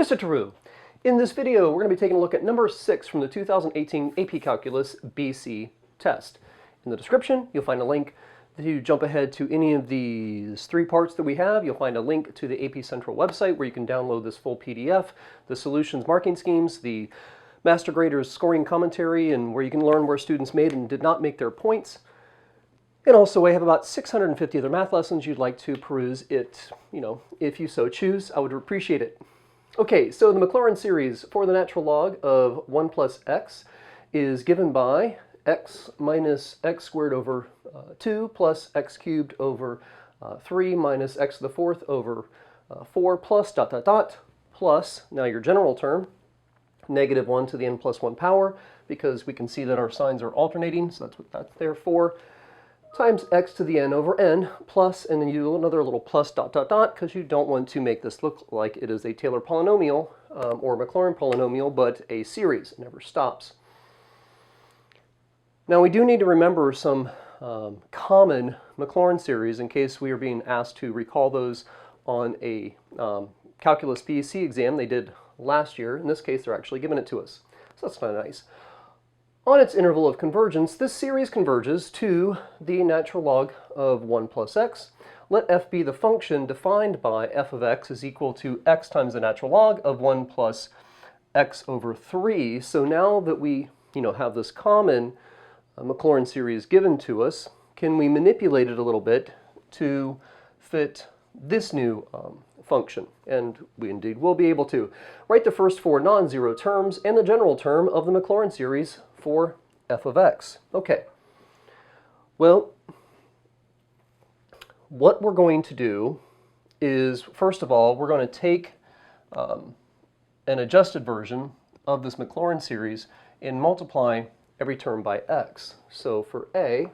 Mr. Tarrou. In this video, we're going to be taking a look at number 6 from the 2018 AP Calculus BC test. In the description, you'll find a link. If you jump ahead to any of these 3 parts that we have, you'll find a link to the AP Central website where you can download this full PDF, the solutions marking schemes, the master grader's scoring commentary, and where you can learn where students made and did not make their points. And also, I have about 650 other math lessons you'd like to peruse it, if you so choose. I would appreciate it. Okay, so the Maclaurin series for the natural log of 1 plus x is given by x minus x squared over 2 plus x cubed over 3 minus x to the fourth over 4 plus dot dot dot plus, now your general term, negative 1 to the n plus 1 power, because we can see that our signs are alternating, so that's what that's there for, times x to the n over n plus, and then you do another little plus dot dot dot because you don't want to make this look like it is a Taylor polynomial or Maclaurin polynomial, but a series. It never stops. Now we do need to remember some common Maclaurin series in case we are being asked to recall those on a Calculus BC exam they did last year. In this case, they're actually giving it to us, so that's kind of nice. On its interval of convergence, this series converges to the natural log of 1 plus x. Let f be the function defined by f of x is equal to x times the natural log of 1 plus x over 3. So now that we have this common Maclaurin series given to us, can we manipulate it a little bit to fit this new function? And we indeed will be able to. Write the first 4 non-zero terms and the general term of the Maclaurin series for f of x. Okay, well, what we're going to do is, first of all, we're going to take an adjusted version of this Maclaurin series and multiply every term by x. So for a,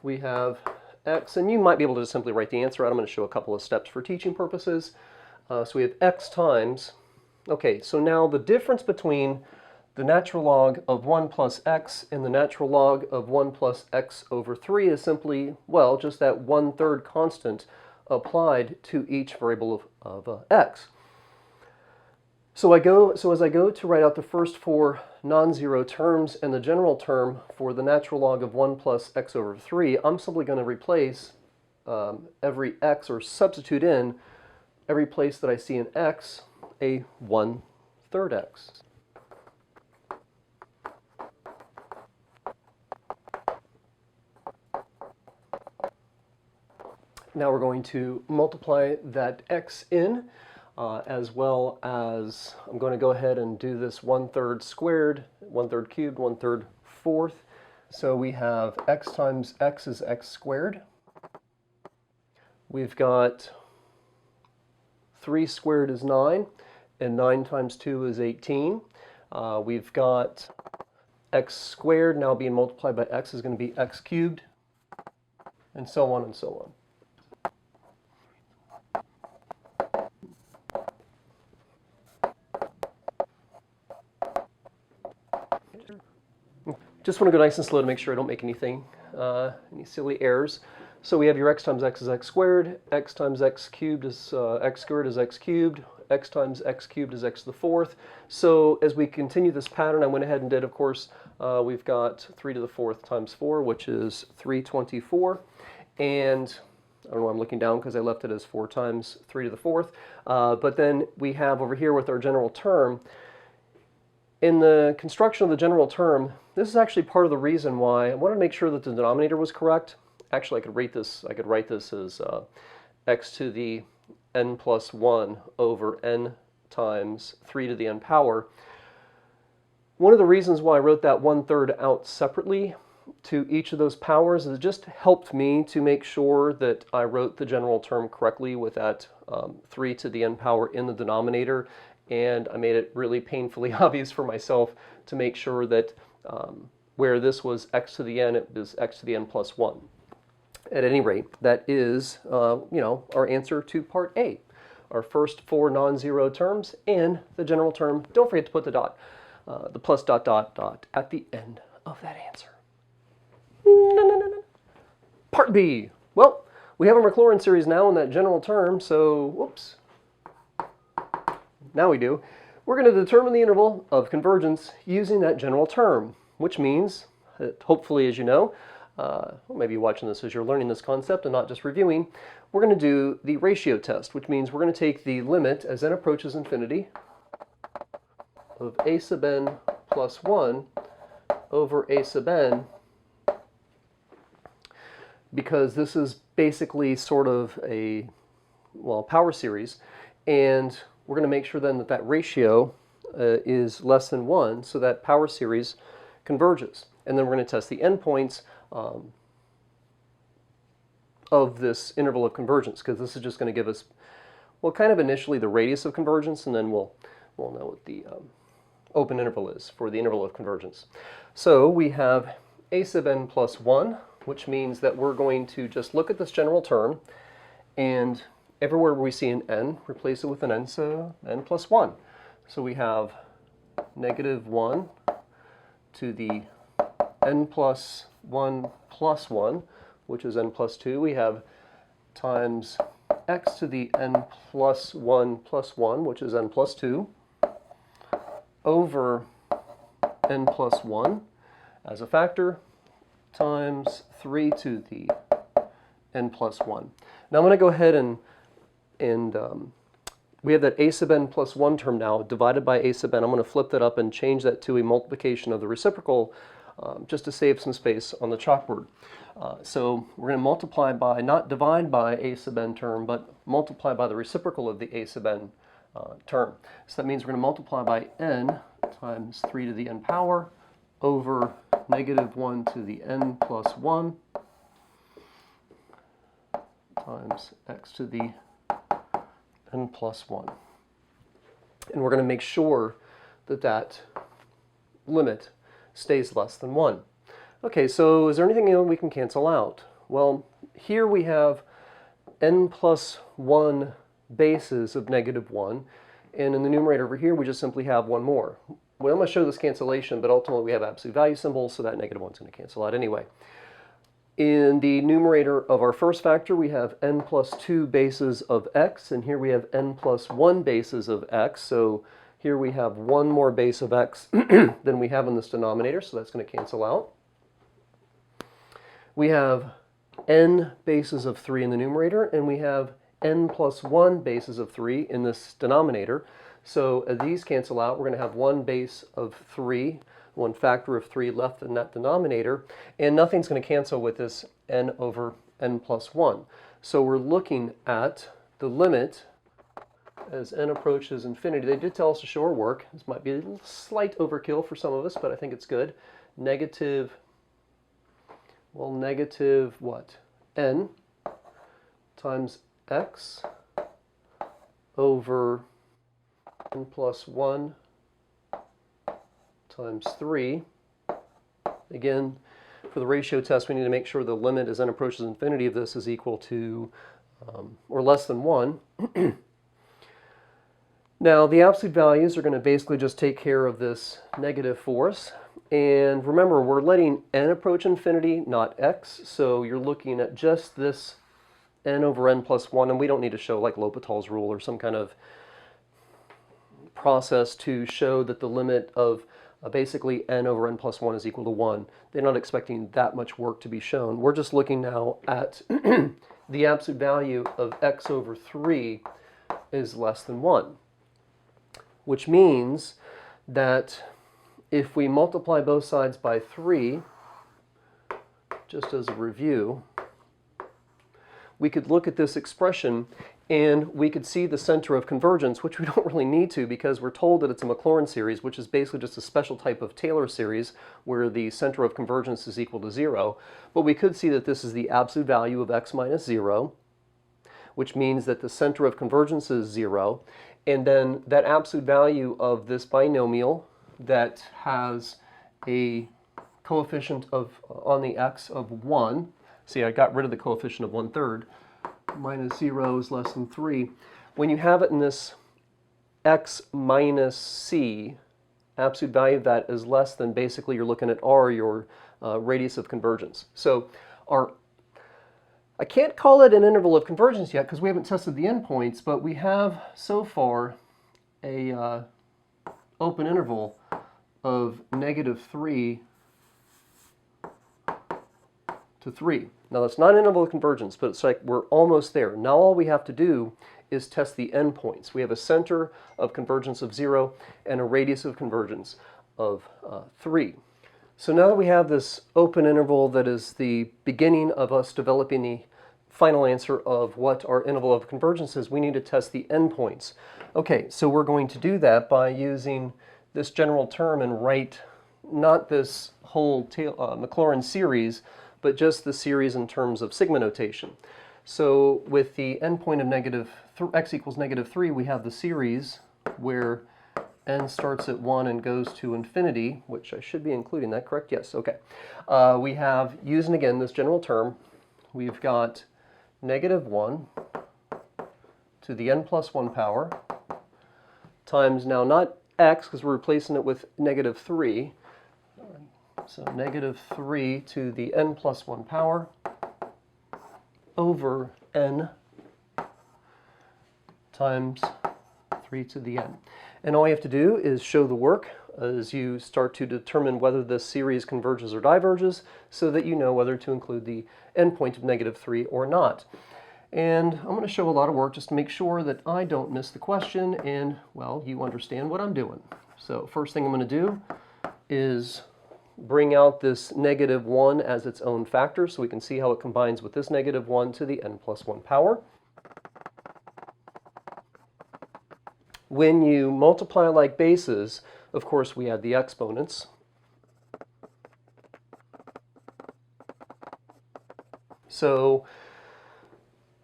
we have x, and you might be able to just simply write the answer out. I'm going to show a couple of steps for teaching purposes. So we have x times, okay, so now the difference between the natural log of 1 plus x and the natural log of 1 plus x over 3 is simply, well, just that 1/3 constant applied to each variable of x. So as I go to write out the first 4 non-zero terms and the general term for the natural log of 1 plus x over 3, I'm simply going to replace every x, or substitute in every place that I see in x a 1/3 x. Now we're going to multiply that x in, as well as I'm going to go ahead and do this 1/3 squared, 1/3 cubed, 1/3 fourth. So we have x times x is x squared. We've got 3 squared is 9, and 9 times 2 is 18. We've got x squared now being multiplied by x is going to be x cubed, and so on and so on. Just want to go nice and slow to make sure I don't make anything, any silly errors. So we have your x times x is x squared, x times x cubed is x squared is x cubed, x times x cubed is x to the fourth. So as we continue this pattern, I went ahead and did, of course, we've got 3 to the fourth times 4, which is 324. And I don't know why I'm looking down because I left it as 4 times 3 to the fourth. But then we have over here with our general term, in the construction of the general term, this is actually part of the reason why I wanted to make sure that the denominator was correct. Actually, I could write this as x to the n plus 1 over n times 3 to the n power. One of the reasons why I wrote that 1/3 out separately to each of those powers is it just helped me to make sure that I wrote the general term correctly with that 3 to the n power in the denominator. And I made it really painfully obvious for myself to make sure that where this was x to the n, it was x to the n plus 1. At any rate, that is, our answer to part A. Our first 4 non-zero terms and the general term. Don't forget to put the dot, the plus dot dot dot at the end of that answer. Part B. Well, we have a Maclaurin series now in that general term, so, whoops. now we do. We're going to determine the interval of convergence using that general term, which means that hopefully, as you know, well, maybe you're watching this as you're learning this concept and not just reviewing, we're going to do the ratio test, which means we're going to take the limit as n approaches infinity of a sub n plus 1 over a sub n, because this is basically sort of a, well, power series, and we're going to make sure then that that ratio is less than 1, so that power series converges. And then we're going to test the endpoints of this interval of convergence, because this is just going to give us, well, kind of initially the radius of convergence, and then we'll know what the open interval is for the interval of convergence. So we have a sub n plus 1, which means that we're going to just look at this general term, and everywhere we see an n, replace it with an n, so n plus 1. So we have negative 1 to the n plus 1 plus 1, which is n plus 2. We have times x to the n plus 1 plus 1, which is n plus 2, over n plus 1 as a factor, times 3 to the n plus 1. Now I'm going to go ahead and we have that a sub n plus 1 term now divided by a sub n. I'm going to flip that up and change that to a multiplication of the reciprocal just to save some space on the chalkboard. So we're going to multiply by, not divide by a sub n term, but multiply by the reciprocal of the a sub n term. So that means we're going to multiply by n times 3 to the n power over negative 1 to the n plus 1 times x to the n plus 1. And we're going to make sure that that limit stays less than 1. Okay, so is there anything we can cancel out? Well, here we have n plus 1 bases of negative 1, and in the numerator over here we just simply have one more. Well, I'm going to show this cancellation, but ultimately we have absolute value symbols, so that negative 1 is going to cancel out anyway. In the numerator of our first factor, we have n plus 2 bases of x, and here we have n plus 1 bases of x. So here we have one more base of x than we have in this denominator, so that's going to cancel out. We have n bases of 3 in the numerator, and we have n plus 1 bases of 3 in this denominator. So as these cancel out, we're going to have one base of 3, one factor of 3 left in that denominator, and nothing's going to cancel with this n over n plus 1. So we're looking at the limit as n approaches infinity. They did tell us to show our work. This might be a little slight overkill for some of us, but I think it's good. Negative what? N times x over n plus 1 times 3. Again, for the ratio test, we need to make sure the limit as n approaches infinity of this is equal to or less than 1. Now, the absolute values are going to basically just take care of this negative for us. And remember, we're letting n approach infinity, not x. So you're looking at just this n over n plus 1. And we don't need to show like L'Hopital's rule or some kind of process to show that the limit of basically n over n plus 1 is equal to 1. They're not expecting that much work to be shown. We're just looking now at the absolute value of x over 3 is less than 1. Which means that if we multiply both sides by 3, just as a review, we could look at this expression and we could see the center of convergence, which we don't really need to because we're told that it's a Maclaurin series, which is basically just a special type of Taylor series where the center of convergence is equal to 0. But we could see that this is the absolute value of x minus 0, which means that the center of convergence is 0. And then that absolute value of this binomial that has a coefficient of on the x of 1, see I got rid of the coefficient of 1/3, minus 0 is less than 3. When you have it in this x minus c, absolute value of that is less than, basically you're looking at r, your radius of convergence. So I can't call it an interval of convergence yet because we haven't tested the endpoints, but we have so far a open interval of -3 to 3. Now that's not an interval of convergence, but it's like we're almost there. Now all we have to do is test the endpoints. We have a center of convergence of 0 and a radius of convergence of 3. So now that we have this open interval that is the beginning of us developing the final answer of what our interval of convergence is, we need to test the endpoints. Okay, so we're going to do that by using this general term and write not this whole Maclaurin series, but just the series in terms of sigma notation. So with the endpoint of x equals -3, we have the series where n starts at 1 and goes to infinity, which I should be including that, correct? Yes, okay. We have, using again this general term, we've got -1 to the n plus 1 power times, now not x, because we're replacing it with -3, so -3 to the n plus 1 power over n times 3 to the n. And all you have to do is show the work as you start to determine whether this series converges or diverges, so that you know whether to include the endpoint of -3 or not. And I'm going to show a lot of work just to make sure that I don't miss the question and, well, you understand what I'm doing. So first thing I'm going to do is bring out this -1 as its own factor so we can see how it combines with this -1 to the n plus 1 power. When you multiply like bases, of course, we add the exponents. So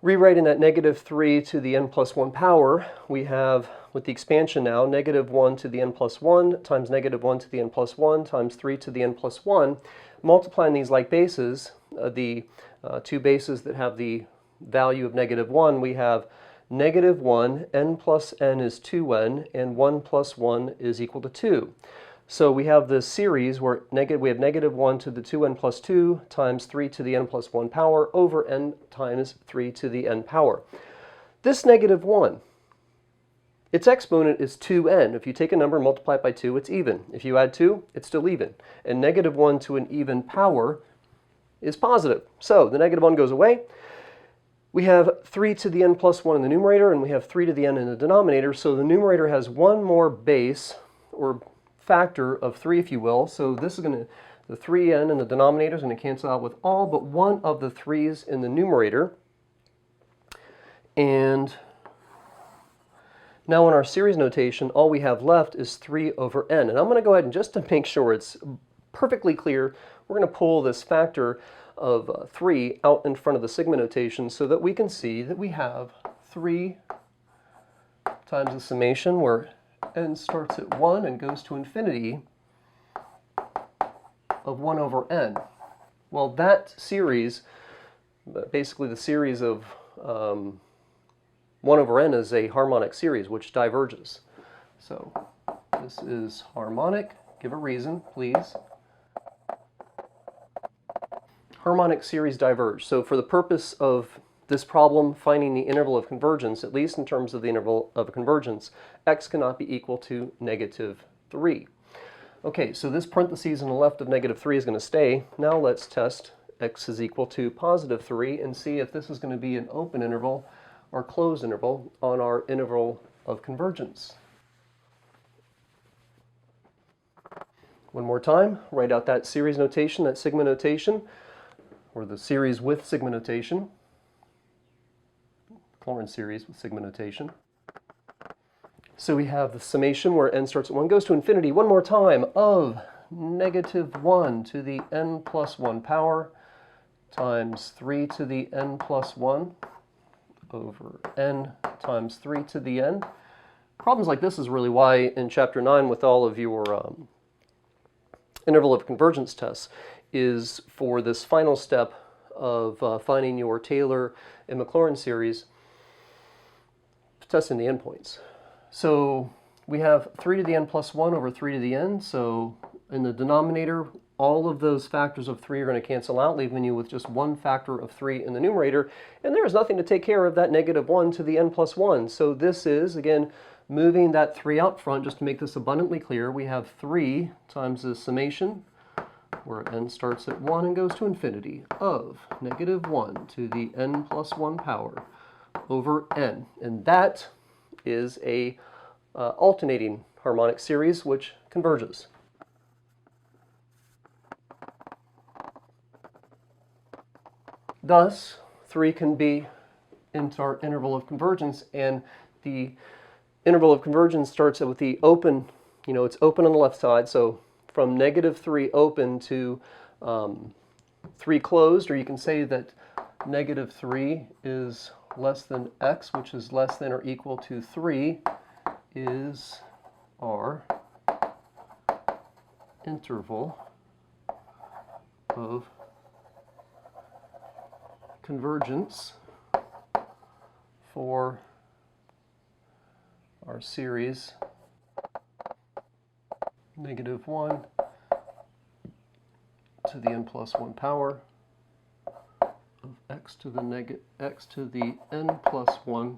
rewriting that -3 to the n plus 1 power, we have, with the expansion now, -1 to the n plus 1 times -1 to the n plus 1 times 3 to the n plus 1. Multiplying these like bases, the two bases that have the value of -1, we have -1, n plus n is 2n, and 1 plus 1 is equal to 2. So we have this series where we have -1 to the 2n plus 2 times 3 to the n plus 1 power over n times 3 to the n power. This -1, its exponent is 2n. If you take a number and multiply it by 2, it's even. If you add 2, it's still even. And -1 to an even power is positive. So the -1 goes away. We have 3 to the n plus 1 in the numerator, and we have 3 to the n in the denominator. So the numerator has one more base, or factor of 3, if you will. So this is going to, the 3n in the denominator is going to cancel out with all but one of the 3's in the numerator. And now in our series notation, all we have left is 3 over n. And I'm going to go ahead and, just to make sure it's perfectly clear, we're going to pull this factor of 3 out in front of the sigma notation so that we can see that we have 3 times the summation where n starts at 1 and goes to infinity of 1 over n. Well, that series, basically the series of 1 over n, is a harmonic series which diverges. So this is harmonic. Give a reason, please. Harmonic series diverge. So for the purpose of this problem, finding the interval of convergence, at least in terms of the interval of convergence, x cannot be equal to -3. Okay, so this parentheses on the left of -3 is going to stay. Now let's test x is equal to +3 and see if this is going to be an open interval or closed interval on our interval of convergence. One more time, write out that series notation, that sigma notation, or the series with sigma notation. Maclaurin series with sigma notation. So we have the summation where n starts at 1, goes to infinity, one more time, of -1 to the n plus 1 power times 3 to the n plus 1 over n times 3 to the n. Problems like this is really why in Chapter 9 with all of your interval of convergence tests is for this final step of finding your Taylor and Maclaurin series, testing the endpoints. So we have 3 to the n plus 1 over 3 to the n. So in the denominator, all of those factors of 3 are going to cancel out, leaving you with just one factor of 3 in the numerator. And there is nothing to take care of that -1 to the n plus 1. So this is, again, Moving that 3 out front, just to make this abundantly clear, we have 3 times the summation, where n starts at 1 and goes to infinity, of -1 to the n plus 1 power over n. And that is a alternating harmonic series which converges. Thus, 3 can be into our interval of convergence, and the interval of convergence starts with the open, it's open on the left side, so from -3 open to 3 closed, or you can say that -3 is less than x, which is less than or equal to 3, is our interval of convergence for our series -1 to the n plus 1 power of x to the n plus 1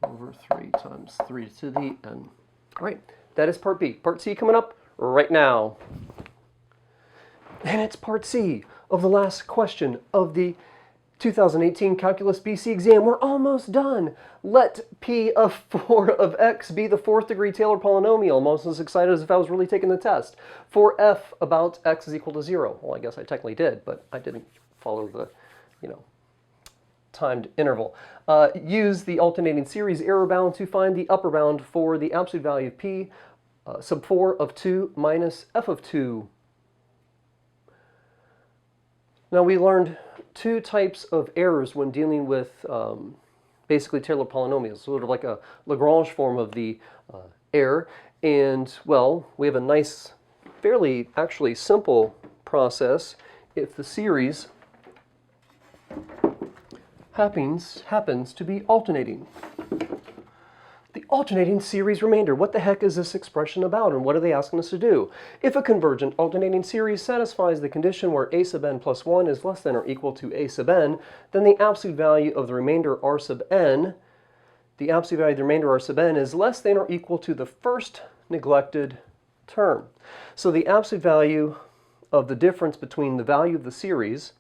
over 3 times 3 to the n. All right, that is part B. Part C coming up right now. And it's part C of the last question of the 2018 Calculus BC exam. We're almost done. Let P of 4 of x be the 4th degree Taylor polynomial. I'm almost as excited as if I was really taking the test. For f about x is equal to 0. Well, I guess I technically did, but I didn't follow the, timed interval. Use the alternating series error bound to find the upper bound for the absolute value of P sub 4 of 2 minus f of 2. Now, we learned 2 types of errors when dealing with basically Taylor polynomials, sort of like a Lagrange form of the error. And, well, we have a nice, fairly actually simple process if the series happens to be alternating. The alternating series remainder. What the heck is this expression about, and what are they asking us to do? If a convergent alternating series satisfies the condition where a sub n plus 1 is less than or equal to a sub n, then the absolute value of the remainder r sub n, is less than or equal to the first neglected term. So the absolute value of the difference between the value of the series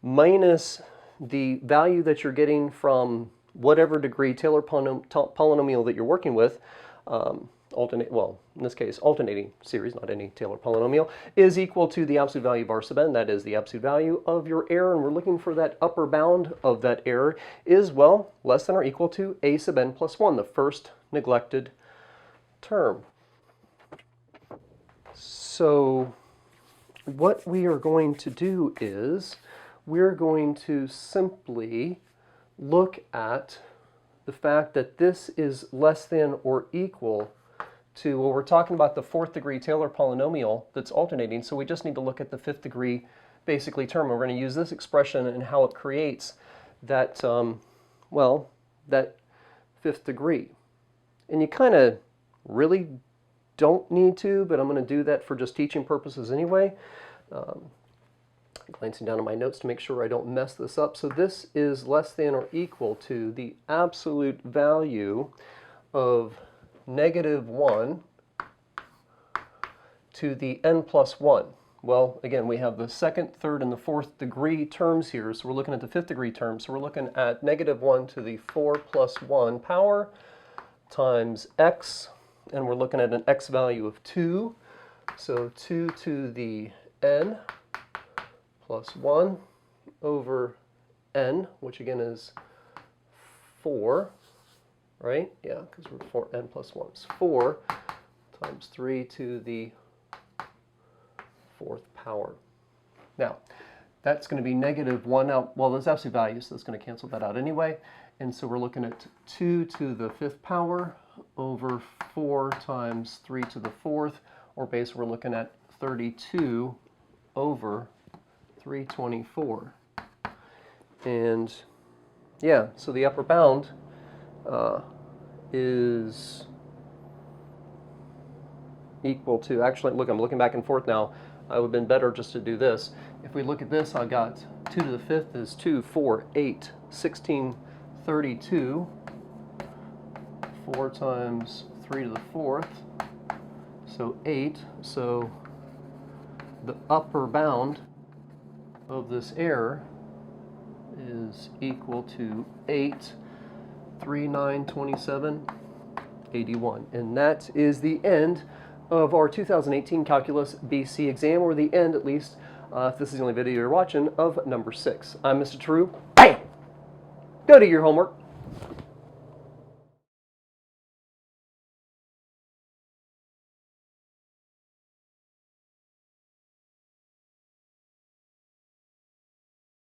minus the value that you're getting from whatever degree Taylor polynomial that you're working with, in this case, alternating series, not any Taylor polynomial, is equal to the absolute value of r sub n. That is the absolute value of your error, and we're looking for that upper bound of that error is, well, less than or equal to a sub n plus 1, the first neglected term. So what we are going to do is we're going to simply look at the fact that this is less than or equal to, well, we're talking about the 4th degree Taylor polynomial that's alternating, so we just need to look at the 5th degree basically term. We're going to use this expression and how it creates that, that 5th degree. And you kind of really don't need to, but I'm going to do that for just teaching purposes anyway. Glancing down at my notes to make sure I don't mess this up. So this is less than or equal to the absolute value of -1 to the n plus 1. Well, again, we have the 2nd, 3rd, and the 4th degree terms here, so we're looking at the 5th degree term. So we're looking at -1 to the 4 plus 1 power times x, and we're looking at an x value of 2. So 2 to the n plus 1 over n, which again is 4, right? Yeah, because we're 4n plus 1 is 4 times 3 to the 4th power. Now, that's going to be -1 out. Well, there's absolute values, so that's going to cancel that out anyway. And so we're looking at 2 to the 5th power over 4 times 3 to the 4th, or basically we're looking at 32 over 324. And yeah, so the upper bound is equal to, actually, look, I'm looking back and forth now. It would have been better just to do this. If we look at this, I got 2 to the 5th is 2, 4, 8, 16, 32. 4 times 3 to the 4th, so 8. So the upper bound of this error is equal to 8, 3, 9, 27, 81. And that is the end of our 2018 Calculus BC exam, or the end, at least, if this is the only video you're watching, of number 6. I'm Mr. True. Bam! Go do your homework.